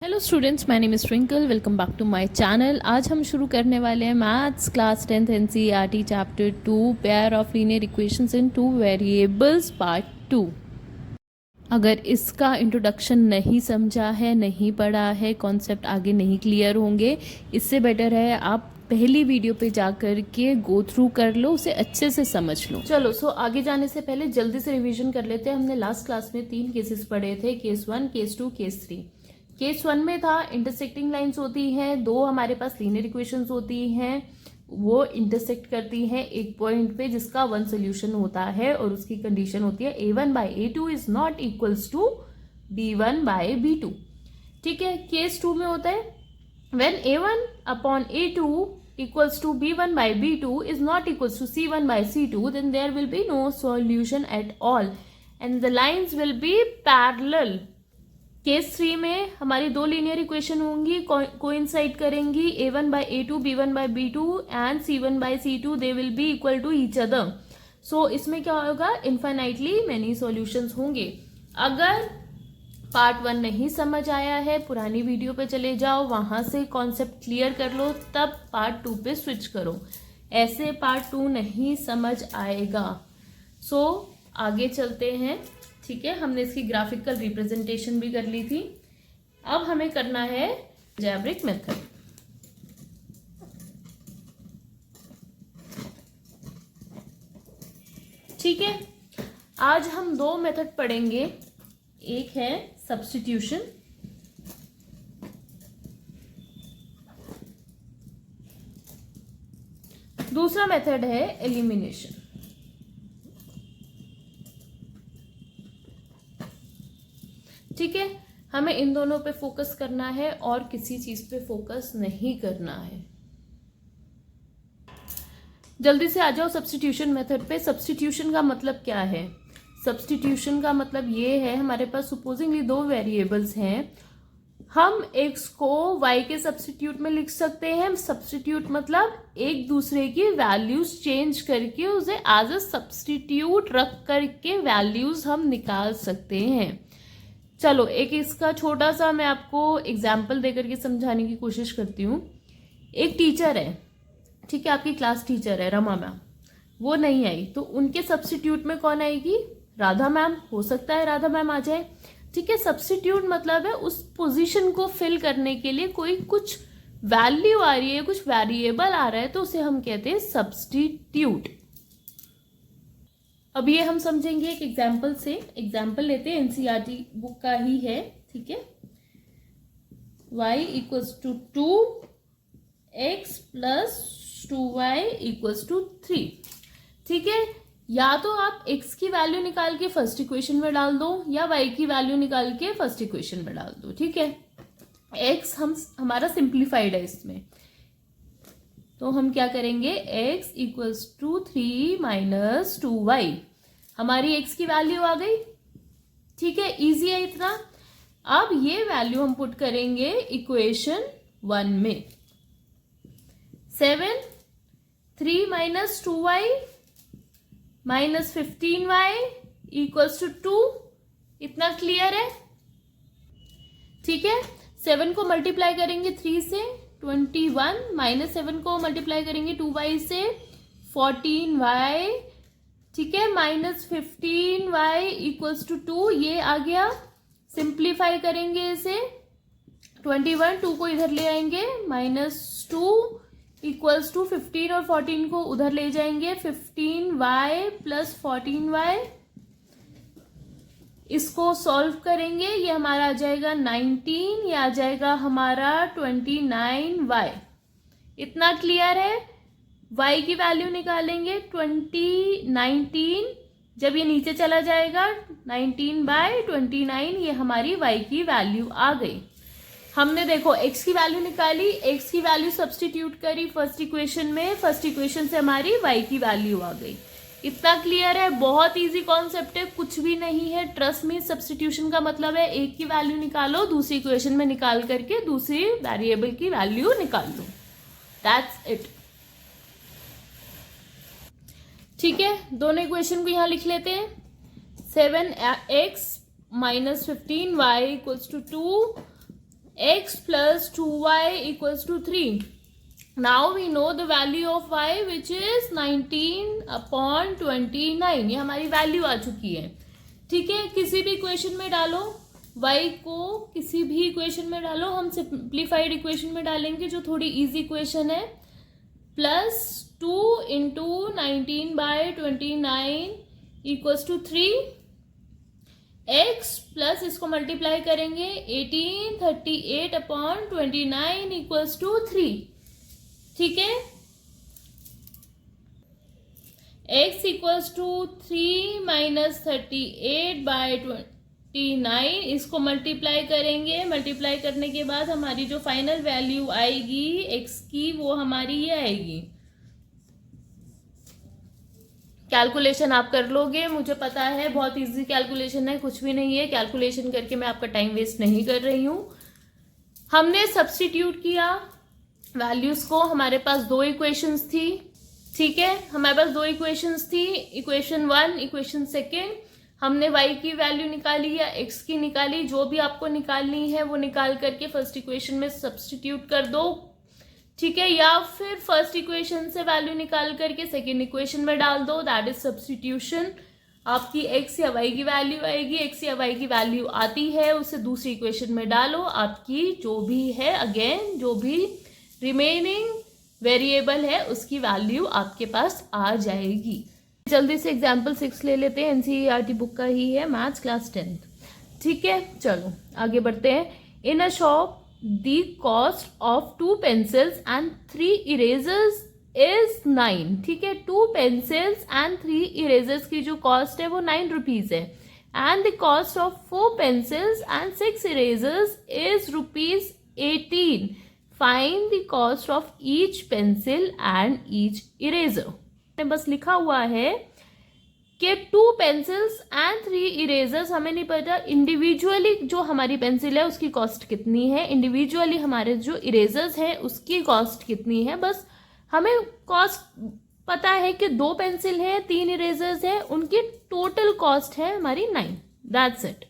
Hello students, my name is Twinkle. Welcome back to my channel. आज हम शुरू करने वाले हैं maths class 10th NCERT chapter 2 pair of linear equations in two variables part 2। अगर इसका इंट्रोडक्शन नहीं समझा है, नहीं पढ़ा है, कॉन्सेप्ट आगे नहीं क्लियर होंगे, इससे बेटर है आप पहली वीडियो पे जा कर के गो थ्रू कर लो, उसे अच्छे से समझ लो। चलो आगे जाने से पहले जल्दी से रिवीजन कर लेते हैं। हमने लास्ट क्लास में 3 केसेस पढ़े थे, केस 1, केस 2, केस 3। केस 1 में था इंटरसेक्टिंग लाइंस होती हैं, 2 हमारे पास लीनियर इक्वेशंस होती हैं, वो इंटरसेक्ट करती हैं एक पॉइंट पे जिसका 1 सोल्यूशन होता है और उसकी कंडीशन होती है a1/a2 is not equals to b1/b2। ठीक है। केस 2 में होता है when a1/a2 equals to b1/b2 is not equals to c1/c2, then there will be no solution at all and the lines will be parallel। Case 3 में हमारी 2 linear equation होंगी, coincide करेंगी, a1/a2 b1/b2 and c1/c2 they will be equal to each other. So इसमें क्या होगा, infinitely many solutions होंगे। अगर part 1 नहीं समझ आया है, पुरानी वीडियो पे चले जाओ, वहां से कॉन्सेप्ट क्लियर कर लो, तब पार्ट 2 पे स्विच करो। ऐसे पार्ट 2 नहीं समझ आएगा। आगे चलते हैं। ठीक है, हमने इसकी ग्राफिकल रिप्रेजेंटेशन भी कर ली थी। अब हमें करना है अलजेब्रिक मेथड। ठीक है, आज हम 2 मेथड पढ़ेंगे। एक है सब्स्टिट्यूशन, दूसरा मेथड है एलिमिनेशन। ठीक है, हमें इन दोनों पे फोकस करना है और किसी चीज पे फोकस नहीं करना है। जल्दी से आ जाओ सब्स्टिट्यूशन मेथड पे। सब्स्टिट्यूशन का मतलब क्या है? सब्स्टिट्यूशन का मतलब ये है, हमारे पास सुपोजिंगली 2 वेरिएबल्स हैं, हम x को y के सब्स्टिट्यूट में लिख सकते हैं। सब्स्टिट्यूट मतलब एक दूसरे की वैल्यूज चेंज करके उसे एज अ सब्स्टिट्यूट रख करके वैल्यूज हम निकाल सकते हैं। चलो एक इसका छोटा सा मैं आपको एग्जाम्पल देकर के समझाने की कोशिश करती हूँ। एक टीचर है, ठीक है, आपकी क्लास टीचर है रमा मैम, वो नहीं आई, तो उनके सब्स्टिट्यूट में कौन आएगी? राधा मैम। हो सकता है राधा मैम आ जाए। ठीक है, सब्स्टिट्यूट मतलब है उस पोजीशन को फिल करने के लिए कोई कुछ वैल्यू आ रही है, कुछ वेरिएबल आ रहा है, तो उसे हम कहते हैं सब्स्टिट्यूट। अब ये हम समझेंगे एक एग्जाम्पल से। एग्जाम्पल लेते हैं, एनसीईआरटी बुक का ही है। ठीक है, y equals to 2x plus 2y equals to 3। ठीक है, या तो आप x की वैल्यू निकाल के फर्स्ट इक्वेशन में डाल दो या y की वैल्यू निकाल के फर्स्ट इक्वेशन में डाल दो। ठीक है, x हमारा सिंप्लीफाइड है इसमें, तो हम क्या करेंगे, x equals to 3 minus 2y। हमारी x की वैल्यू आ गई। ठीक है, इजी है इतना। अब ये वैल्यू हम पुट करेंगे इक्वेशन 1 में। 7 3 minus 2y minus 15y equals to 2। इतना क्लियर है? ठीक है, 7 को मल्टीप्लाई करेंगे 3 से 21, माइनस 7 को मल्टीप्लाई करेंगे 2y से 14y। ठीक है, माइनस 15y इक्वल्स टू 2, ये आ गया। सिंप्लीफाई करेंगे इसे, 21 2 को इधर ले आएंगे, माइनस 2 इक्वल्स टू 15 और 14 को उधर ले जाएंगे, 15y प्लस 14y। इसको सॉल्व करेंगे, ये हमारा आ जाएगा 19, ये आ जाएगा हमारा 29y। इतना क्लियर है? y की वैल्यू निकालेंगे 19, जब ये नीचे चला जाएगा 19/29, ये हमारी y की वैल्यू आ गई। हमने देखो x की वैल्यू निकाली, x की वैल्यू सब्स्टिट्यूट करी फर्स्ट इक्वेशन में, फर्स्ट इक्वेशन से हमारी y की वैल्यू आ गई। इतना क्लियर है? बहुत इजी कॉन्सेप्ट है, कुछ भी नहीं है। ट्रस्ट में, सब्स्टिट्यूशन का मतलब है एक की वैल्यू निकालो, दूसरी इक्वेशन में निकाल करके दूसरी वेरिएबल की वैल्यू निकाल लो। That's it. ठीक है, दोनों इक्वेशन को यहां लिख लेते हैं। 7x minus 15y equals to 2, x plus 2y equals to 3. Now we know the value of y which is 19/29. ये हमारी वैल्यू आ चुकी है. ठीक है, किसी भी इक्वेशन में डालो y को, किसी भी इक्वेशन में डालो. हम सिंप्लीफाइड इक्वेशन में डालेंगे जो थोड़ी इजी इक्वेशन है. Plus 2 into 19/29 equals to 3. x plus इसको मल्टीप्लाई करेंगे 1838/29 इक्वल्स टू 3. ठीक है, x इक्वल्स टू 3 माइनस 38/29. इसको मल्टीप्लाई करेंगे. मल्टीप्लाई करने के बाद हमारी जो फाइनल वैल्यू आएगी x की वो हमारी ये आएगी. कैलकुलेशन आप कर लोगे, मुझे पता है बहुत इजी कैलकुलेशन है, कुछ भी नहीं है. कैलकुलेशन करके मैं आपका टाइम वेस्ट नहीं कर रही हूँ. हमने सब्स्टिट्यूट किया वैल्यूज को. हमारे पास दो इक्वेशंस थी. ठीक है, हमारे पास दो इक्वेशंस थी, इक्वेशन 1, इक्वेशन 2. हमने y की वैल्यू निकाली या x की निकाली, जो भी आपको निकालनी है वो निकाल करके फर्स्ट इक्वेशन में सब्स्टिट्यूट कर दो. ठीक है, या फिर फर्स्ट इक्वेशन से वैल्यू निकाल करके सेकेंड इक्वेशन में डाल दो. That is substitution. आपकी x या y की वैल्यू आएगी. x या y की वैल्यू आती है उसे दूसरी इक्वेशन में डालो. आपकी जो भी है, अगेन जो भी रिमेनिंग वेरिएबल है उसकी वैल्यू आपके पास आ जाएगी. जल्दी से एग्जाम्पल 6 ले लेते हैं. एनसीईआरटी बुक का ही है, मैथ्स क्लास 10th. ठीक है, चलो आगे बढ़ते हैं. In a shop the cost of 2 pencils and 3 erasers is 9. ठीक है, 2 pencils and 3 erasers की जो कॉस्ट है वो 9 रुपीज है. And the cost of 4 pencils and 6 erasers is ₹18. Find the cost of each pencil and each eraser. बस लिखा हुआ है कि 2 pencils and 3 erasers. हमें नहीं पता इंडिविजुअली जो हमारी पेंसिल है उसकी कॉस्ट कितनी है, इंडिविजुअली हमारे जो इरेजर्स है उसकी कॉस्ट कितनी है. बस हमें कॉस्ट पता है कि 2 पेंसिल है, 3 इरेजर्स है, उनकी टोटल कॉस्ट है हमारी 9. That's it.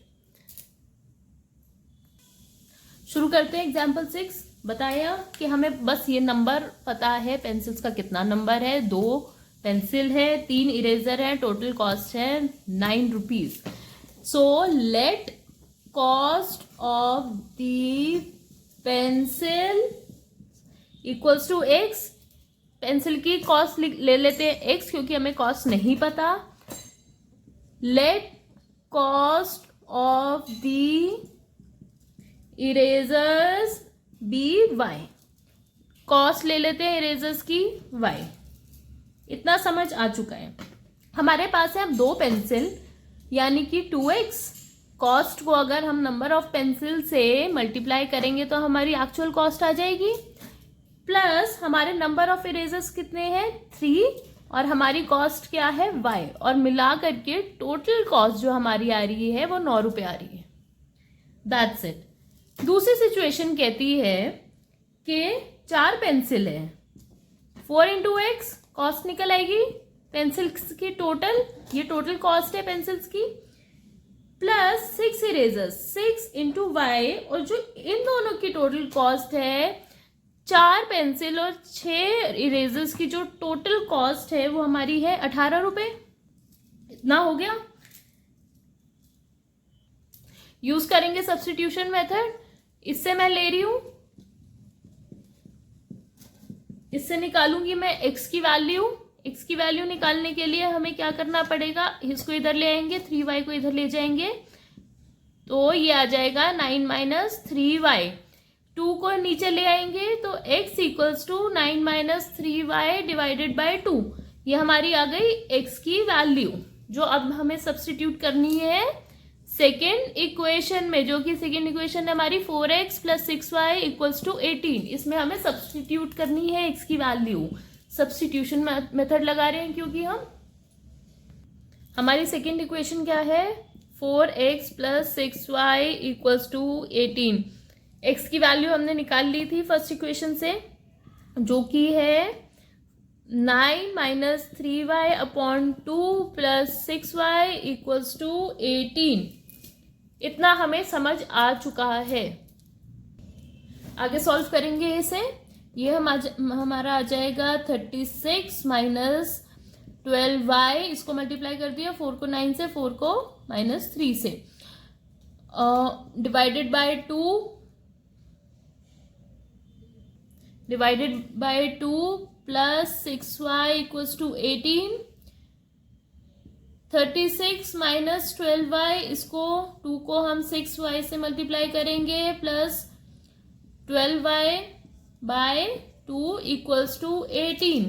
शुरू करते हैं एग्जाम्पल 6. बताया कि हमें बस ये नंबर पता है पेंसिल्स का कितना नंबर है. 2 पेंसिल है, 3 इरेजर है, टोटल कॉस्ट है 9 rupees. So let cost of the pencil equals to x. Pencil की कॉस्ट ले लेते हैं x क्योंकि हमें कॉस्ट नहीं पता. Let cost of the erasers be y. Cost ले लेते हैं इरेजर्स की y. इतना समझ आ चुका है. हमारे पास है अब 2 पेंसिल यानी कि 2x. कॉस्ट को अगर हम नंबर ऑफ पेंसिल से मल्टीप्लाई करेंगे तो हमारी एक्चुअल कॉस्ट आ जाएगी. प्लस हमारे नंबर ऑफ इरेजर्स कितने हैं 3 और हमारी कॉस्ट क्या है y. और मिला करके टोटल कॉस्ट जो हमारी आ रही है वो 9 रुपये आ रही है. That's it. दूसरी सिचुएशन कहती है कि 4 पेंसिल है, 4 इंटू एक्स कॉस्ट निकल आएगी पेंसिल्स की टोटल. ये टोटल कॉस्ट है पेंसिल्स की. Plus 6 erasers, 6 into y. और जो इन दोनों की टोटल कॉस्ट है 4 पेंसिल और 6 इरेजर्स की जो टोटल कॉस्ट है वो हमारी है 18 रुपये. इतना हो गया. यूज करेंगे सब्स्टिट्यूशन मेथड. इससे मैं ले रही हूं, इससे निकालूंगी मैं x की वैल्यू. x की वैल्यू निकालने के लिए हमें क्या करना पड़ेगा, इसको इधर ले आएंगे, 3y को इधर ले जाएंगे तो ये आ जाएगा 9 माइनस 3y. 2 को नीचे ले आएंगे तो x equals to 9 minus 3y divided by 2. ये हमारी आ गई x की वैल्यू जो अब हमें सब्स्टिट्यूट करनी है सेकेंड इक्वेशन में, जो कि सेकेंड इक्वेशन है हमारी 4x plus 6y equals to 18. इसमें हमें सब्स्टिट्यूट करनी है x की वैल्यू. सब्स्टिट्यूशन मेथड लगा रहे हैं क्योंकि हमारी सेकेंड इक्वेशन क्या है 4x plus 6y equals to 18. x की वैल्यू हमने निकाल ली थी फर्स्ट इक्वेशन से जो कि है 9 minus 3y upon 2 plus 6y equals to 18. इतना हमें समझ आ चुका है. आगे सॉल्व करेंगे इसे। ये हमारा आ जाएगा 36 माइनस 12y, इसको मल्टीप्लाई कर दिया 4 को 9 से, 4 को -3 से, divided by 2 plus 6y equals to 18। 36 minus 12y, इसको 2 को हम 6y से मल्टीप्लाई करेंगे, plus 12y bye 2 equals to 18।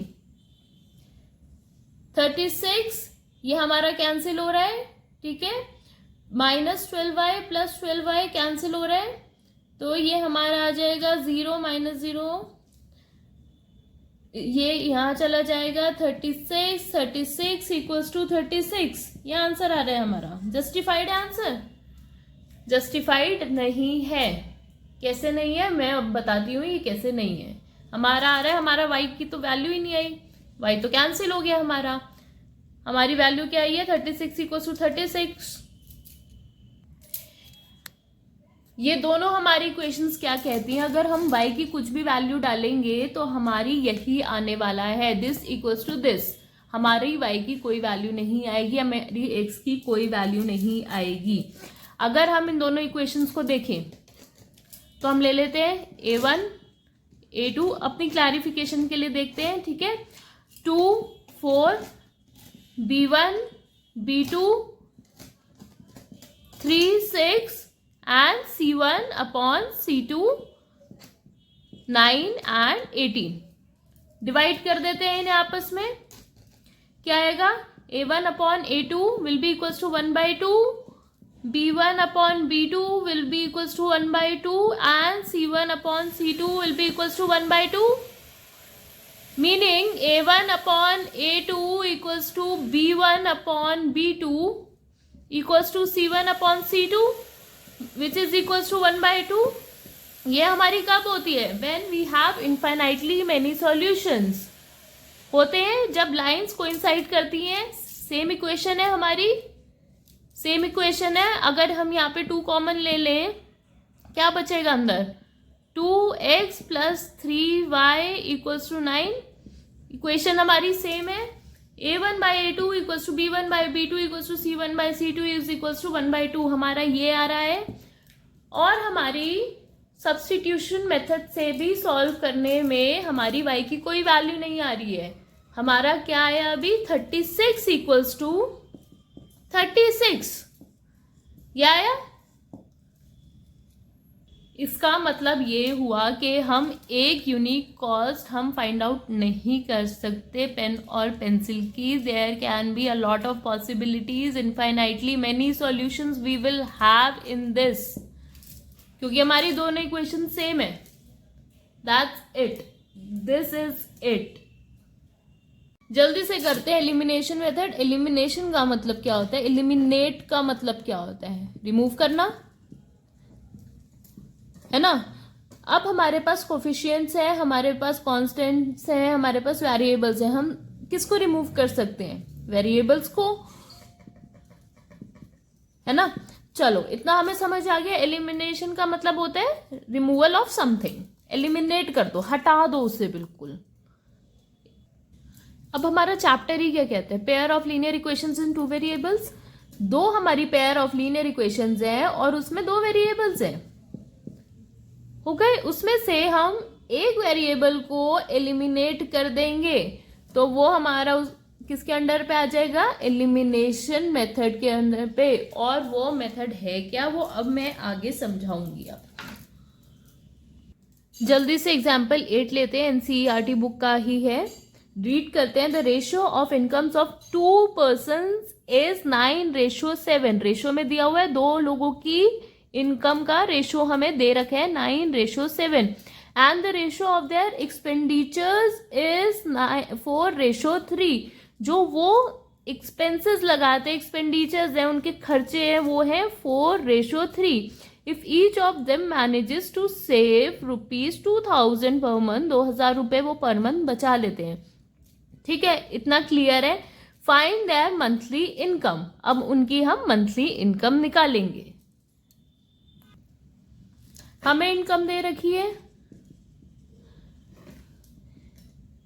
36 ये हमारा कैंसिल हो रहा है, ठीक है, minus 12y plus 12y cancel हो रहा है, तो ये हमारा आ जाएगा 0 माइनस 0, ये यहाँ चला जाएगा 36 इक्वल्स टू 36। ये आंसर आ रहा है हमारा। Justified answer? जस्टिफाइड नहीं है। कैसे नहीं है मैं अब बताती हूँ ये कैसे नहीं है। हमारा आ रहा है, हमारा y की तो वैल्यू ही नहीं आई, y तो कैंसिल हो गया हमारा। हमारी वैल्यू क्या आई है? 36 इक्वल्स टू 36। ये दोनों हमारी इक्वेशंस क्या कहती हैं? अगर हम y की कुछ भी वैल्यू डालेंगे तो हमारी यही आने वाला है, दिस इक्वल्स टू दिस। हमारी y की कोई वैल्यू नहीं आएगी, हमारी x की कोई वैल्यू नहीं आएगी। अगर हम इन दोनों इक्वेशंस को देखें तो हम ले लेते हैं a1 a2, अपनी क्लैरिफिकेशन के लिए देखते हैं, ठीक है। 2 4 b1 b2 3 6 and c1 upon c2 9 and 18। Divide कर देते हैं इन्हें आपस में। क्या आएगा? a1 upon a2 will be equals to 1/2, b1 upon b2 will be equals to 1/2 and c1 upon c2 will be equals to 1/2, meaning a1 upon a2 equals to b1 upon b2 equals to c1 upon c2 which is equals to 1/2। ये हमारी कब होती है? when we have infinitely many solutions। होते हैं जब lines coincide करती हैं। सेम इक्वेशन है हमारी, सेम इक्वेशन है। अगर हम यहाँ पे 2 कॉमन ले लें, क्या बचेगा अंदर? 2x plus 3y equals to 9। Equation हमारी सेम है। a1 by a2 equals to b1 by b2 equals to c1 by c2 is equals to 1/2। हमारा ये आ रहा है। और हमारी सब्स्टिट्यूशन मेथड से भी सॉल्व करने में हमारी y की कोई वैल्यू नहीं आ रही है। हमारा क्या है अभी? 36 इक्वल्स टू 36। ये आया। इसका मतलब ये हुआ कि हम एक यूनिक कॉस्ट हम फाइंड आउट नहीं कर सकते पेन और पेंसिल की। There can be a lot of possibilities, infinitely many solutions we will have in this, क्योंकि हमारी दोनों इक्वेशन सेम है। That's it, this is it. जल्दी से करते हैं एलिमिनेशन मेथड। एलिमिनेशन का मतलब क्या होता है? एलिमिनेट का मतलब क्या होता है? रिमूव करना, है ना। अब हमारे पास कोफिशिएंट्स है, हमारे पास कांस्टेंट्स हैं, हमारे पास वेरिएबल्स हैं। हम किसको रिमूव कर सकते हैं? वेरिएबल्स को, है ना। चलो इतना हमें समझ आ गया। एलिमिनेशन का मतलब होता है रिमूवल ऑफ समथिंग। एलिमिनेट कर दो, हटा दो उसे बिल्कुल। अब हमारा चैप्टर ही क्या कहते हैं? Pair of linear equations in 2 variables. 2 हमारी पेयर ऑफ लीनियर इक्वेशंस हैं और उसमें 2 वेरिएबल्स हैं, हो गए। उसमें से हम एक वेरिएबल को एलिमिनेट कर देंगे तो वो हमारा किसके अंडर पे आ जाएगा? एलिमिनेशन मेथड के अंदर पे। और वो मेथड है क्या? वो अब मैं आगे समझाऊंगी आपको। जल्दी से एग्जाम्पल 8 लेते हैं, एनसीईआरटी बुक का ही है। रीड करते हैं। The ratio of incomes of 2 persons is 9:7। Ratio में दिया हुआ है 2 लोगों की इनकम का रेशियो हमें दे रखा है 9:7 and the ratio of their expenditures is 4:3। जो वो एक्सपेंसेस लगाते, एक्सपेंडिचर्स हैं, उनके खर्चे हैं, वो है 4:3। If each of them manages to save ₹2000 per month, 2000 रुपये वो पर मंथ बचा लेते हैं। ठीक है, इतना क्लियर है। Find there monthly income. अब उनकी हम मंथली इनकम निकालेंगे। हमें इनकम दे रखी है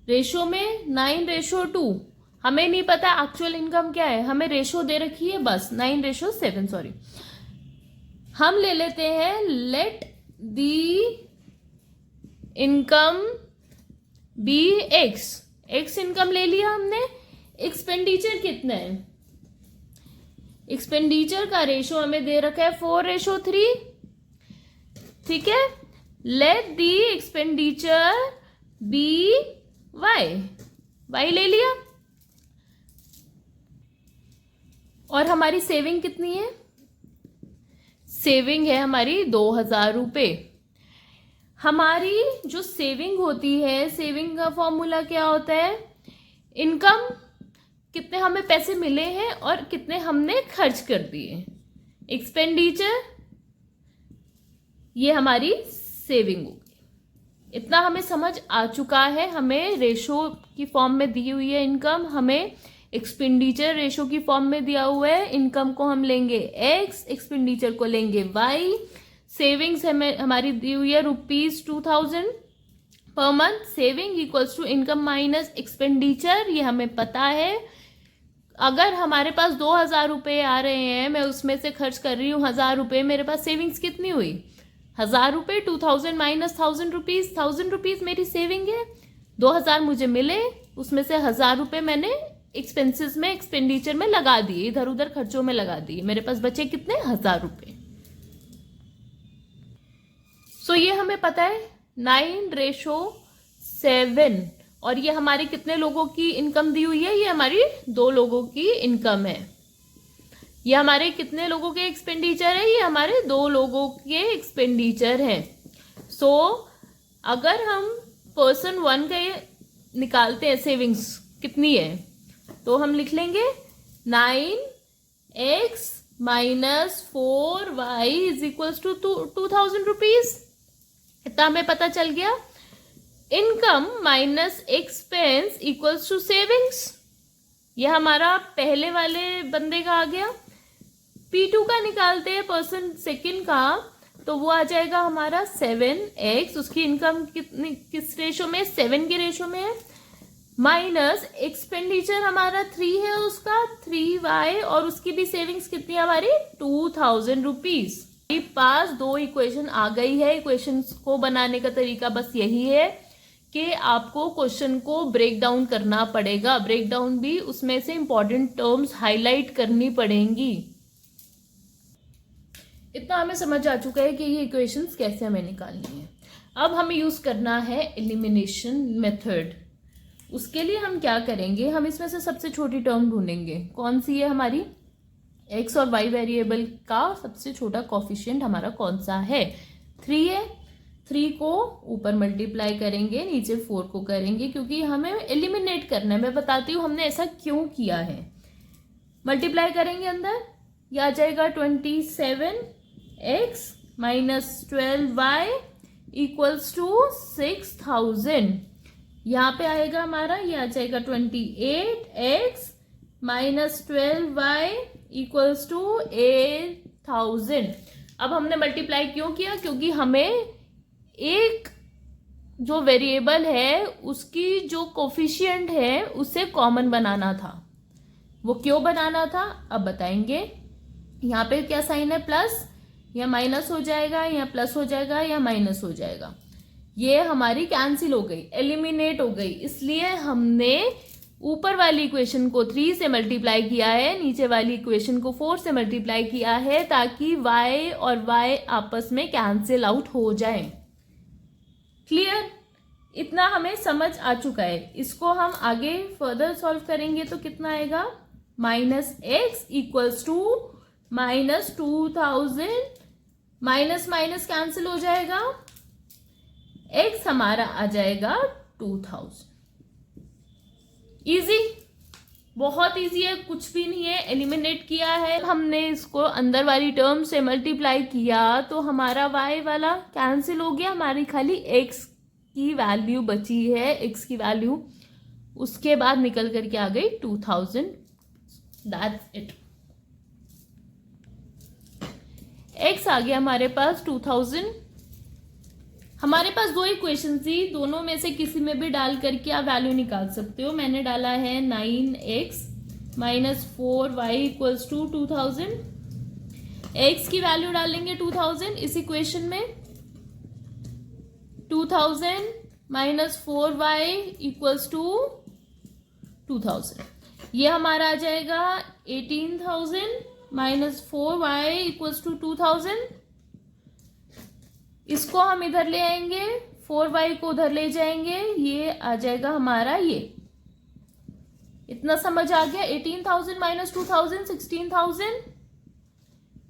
रेशो में 9:2। हमें नहीं पता एक्चुअल इनकम क्या है, हमें रेशो दे रखी है बस 9:7। सॉरी, हम ले लेते हैं let the income be X. X income ले लिया हमने। एक्सपेंडिचर कितना है? एक्सपेंडिचर का रेशो हमें दे रखा है 4:3। ठीक है, let the expenditure be Y. Y ले लिया। और हमारी सेविंग कितनी है? सेविंग है हमारी 2000 रुपये। हमारी जो सेविंग होती है, सेविंग का फॉर्मूला क्या होता है? इनकम, कितने हमें पैसे मिले हैं और कितने हमने खर्च कर दिए। एक्सपेंडिचर, ये हमारी सेविंग होगी। इतना हमें समझ आ चुका है। हमें रेशो की फॉर्म में दी हुई है इनकम, हमें एक्सपेंडिचर रेशो की फॉर्म में दिया हुआ है। इनकम को हम लेंगे एक्स, एक्सपेंडिचर को लेंगे वाई। सेविंग्स हमें हमारी दी हुई है ₹2000 per month. Saving equals to income minus expenditure, ये हमें पता है। अगर हमारे पास 2000 रुपये आ रहे हैं, मैं उसमें से खर्च कर रही हूँ 1000 रुपये, मेरे पास सेविंग्स कितनी हुई? 1000 रुपये। 2000 माइनस 1000 रुपीज, 1000 रुपीज मेरी सेविंग है। 2000 मुझे मिले, उसमें से 1000 रुपये मैंने एक्सपेंसेस में, एक्सपेंडिचर में लगा दिए, इधर उधर खर्चों में लगा दिए। मेरे पास बचे कितने? 1000 रुपये। सो ये हमें पता है 9:7। और ये हमारी कितने लोगों की इनकम दी हुई है? ये हमारी 2 लोगों की इनकम है। ये हमारे कितने लोगों के एक्सपेंडिचर है? ये हमारे 2 लोगों के एक्सपेंडिचर हैं। सो अगर हम पर्सन 1 के निकालते हैं सेविंग्स कितनी है, तो हम लिख लेंगे 9x minus 4y is equals to 2000 rupees. इतना हमें पता चल गया। Income minus expense equals to savings, यह हमारा पहले वाले बंदे का आ गया। P2 का निकालते हैं पर्सन सेकंड का, तो वो आ जाएगा हमारा 7x। उसकी इनकम कितनी, किस रेशो में? 7 के रेशो में है। माइनस एक्सपेंडिचर हमारा 3 है, उसका 3y। और उसकी भी सेविंग्स कितनी है हमारी? 2000 रुपीज। पास 2 इक्वेशन आ गई है। इक्वेशंस को बनाने का तरीका बस यही है कि आपको क्वेश्चन को ब्रेक डाउन करना पड़ेगा। ब्रेक डाउन भी उसमें से इंपॉर्टेंट टर्म्स हाईलाइट करनी पड़ेंगी। इतना हमें समझ आ चुका है कि ये इक्वेशंस कैसे हमें निकालनी है। अब हमें यूज करना है एलिमिनेशन मेथड। उसके लिए हम क्या करेंगे? हम इसमें से सबसे छोटी टर्म ढूंढेंगे। कौन सी है हमारी? एक्स और वाई वेरिएबल का सबसे छोटा कोफिशिएंट हमारा कौन सा है? 3 है। 3 को ऊपर मल्टीप्लाई करेंगे, नीचे 4 को करेंगे, क्योंकि हमें एलिमिनेट करना है। मैं बताती हूँ हमने ऐसा क्यों किया है। मल्टीप्लाई करेंगे, अंदर ये आ जाएगा 27x minus 12y equals to 6000। यहाँ पे आएगा हमारा, ये आ जाएगा 28x minus 12y equals to 8000। अब हमने मल्टीप्लाई क्यों किया? क्योंकि हमें एक जो वेरिएबल है उसकी जो कोफिशिएंट है उसे कॉमन बनाना था। वो क्यों बनाना था अब बताएंगे। यहाँ पे क्या साइन है? प्लस, या माइनस हो जाएगा, या प्लस हो जाएगा, या माइनस हो जाएगा। ये हमारी कैंसिल हो गई, एलिमिनेट हो गई। इसलिए हमने ऊपर वाली इक्वेशन को 3 से मल्टीप्लाई किया है, नीचे वाली इक्वेशन को 4 से मल्टीप्लाई किया है, ताकि y और y आपस में कैंसिल आउट हो जाए। क्लियर? इतना हमें समझ आ चुका है। इसको हम आगे फर्दर सॉल्व करेंगे तो कितना आएगा? Minus X equals to minus 2000, minus minus cancel हो जाएगा, एक्स हमारा आ जाएगा 2000। इजी, बहुत इजी है, कुछ भी नहीं है। एलिमिनेट किया है हमने, इसको अंदर वाली टर्म से मल्टीप्लाई किया तो हमारा y वाला कैंसिल हो गया, हमारी खाली x की वैल्यू बची है, x की वैल्यू उसके बाद निकल करके आ गई 2000। That's it. x आ गया हमारे पास 2000, हमारे पास दो इक्वेशन थी, दोनों में से किसी में भी डाल करके आप वैल्यू निकाल सकते हो। मैंने डाला है 9x minus 4y equals to 2000। x की वैल्यू डालेंगे 2000 इस इक्वेशन में। 2000 माइनस 4y इक्वल्स टू 2000। ये हमारा आ जाएगा 18,000 माइनस 4y इक्वल्स टू 2000। इसको हम इधर ले आएंगे, 4y को उधर ले जाएंगे, ये आ जाएगा हमारा ये। इतना समझ आ गया? 18,000 minus 2000 16,000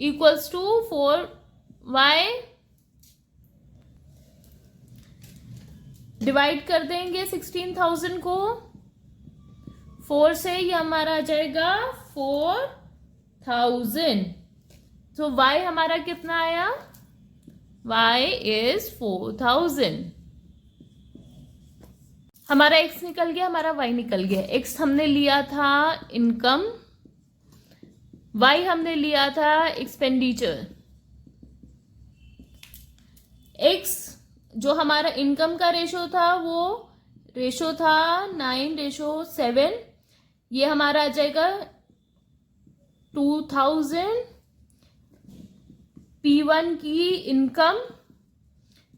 equals to 4y। Divide कर देंगे 16,000 को 4 से, ये हमारा आ जाएगा 4,000। तो y हमारा कितना आया? y is 4,000। हमारा x निकल गया, हमारा y निकल गया। x हमने लिया था इनकम, y हमने लिया था एक्सपेंडिचर। x जो हमारा इनकम का रेशो था वो रेशो था 9:7। ये हमारा आ जाएगा 2000। P1 की income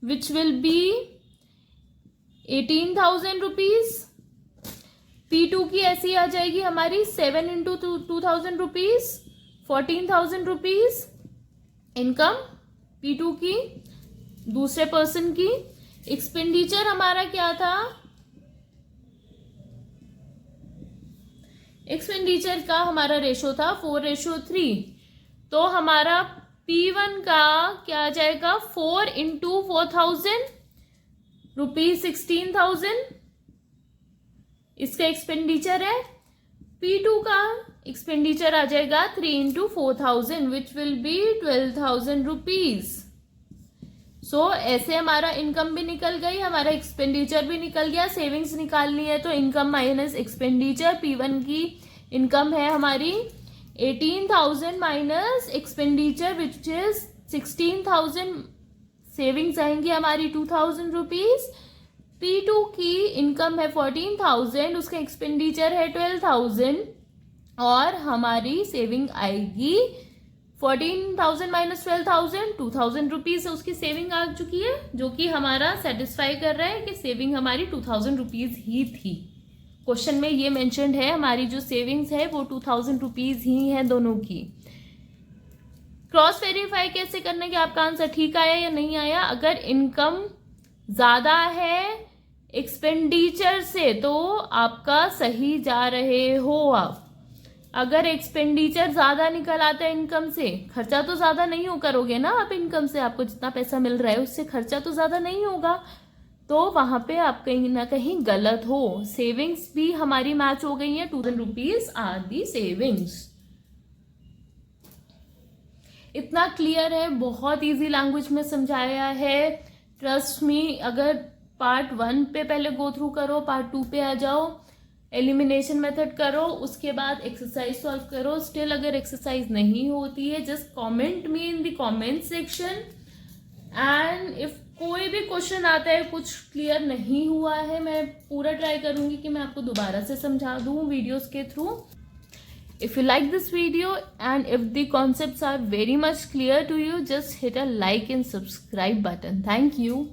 which will B 18,000 rupees. P2 की ऐसी आ जाएगी हमारी 7 into 2,000 rupees, 14,000 rupees income P2 की, दूसरे पर्सन की। एक्सपेंडिचर हमारा क्या था? एक्सपेंडिचर का हमारा रेशो था 4:3। तो हमारा P1 का क्या आ जाएगा? 4 इंटू 4,000 रुपीज, 16,000 इसका एक्सपेंडिचर है। P2 का एक्सपेंडिचर आ जाएगा 3 into 4,000 which will be 12,000 rupees. So ऐसे हमारा इनकम भी निकल गई, हमारा एक्सपेंडिचर भी निकल गया। सेविंग्स निकालनी है तो इनकम माइनस एक्सपेंडिचर। P1 की इनकम है हमारी 18,000 minus expenditure which is 16,000। Savings आएंगी हमारी 2,000 रुपीज। P2 की इनकम है 14,000, उसका एक्सपेंडिचर है 12,000 और हमारी सेविंग आएगी 14,000 माइनस 12,000, 2,000 रुपीज उसकी सेविंग आ चुकी है, जो कि हमारा सेटिस्फाई कर रहा है कि सेविंग हमारी 2,000 रुपीज ही थी। क्वेश्चन में ये मेंशन्ड है हमारी जो सेविंग्स है वो 2,000 रुपीज ही है दोनों की। क्रॉस वेरीफाई कैसे करने के आपका आंसर ठीक आया या नहीं आया? अगर इनकम ज्यादा है एक्सपेंडिचर से तो आपका सही जा रहे हो आप। अगर एक्सपेंडिचर ज्यादा निकल आता है इनकम से, खर्चा तो ज्यादा नहीं हो करोगे ना आप इनकम से, आपको जितना पैसा मिल रहा है उससे खर्चा तो ज्यादा नहीं होगा, तो वहां पे आप कहीं ना कहीं गलत हो। सेविंग्स भी हमारी मैच हो गई है, 2,000 रुपीज आर दी सेविंग्स। इतना क्लियर है, बहुत इजी लैंग्वेज में समझाया है, ट्रस्ट मी। अगर पार्ट 1 पे पहले गो थ्रू करो, पार्ट 2 पे आ जाओ, एलिमिनेशन मेथड करो, उसके बाद एक्सरसाइज सॉल्व करो। स्टिल अगर एक्सरसाइज नहीं होती है just comment me in the comment section. And if कोई भी क्वेश्चन आता है कुछ क्लियर नहीं हुआ है, मैं पूरा ट्राई करूंगी कि मैं आपको दोबारा से समझा दूं वीडियोस के through. If you like this video and if the concepts are very much clear to you, just hit a like and subscribe button. Thank you.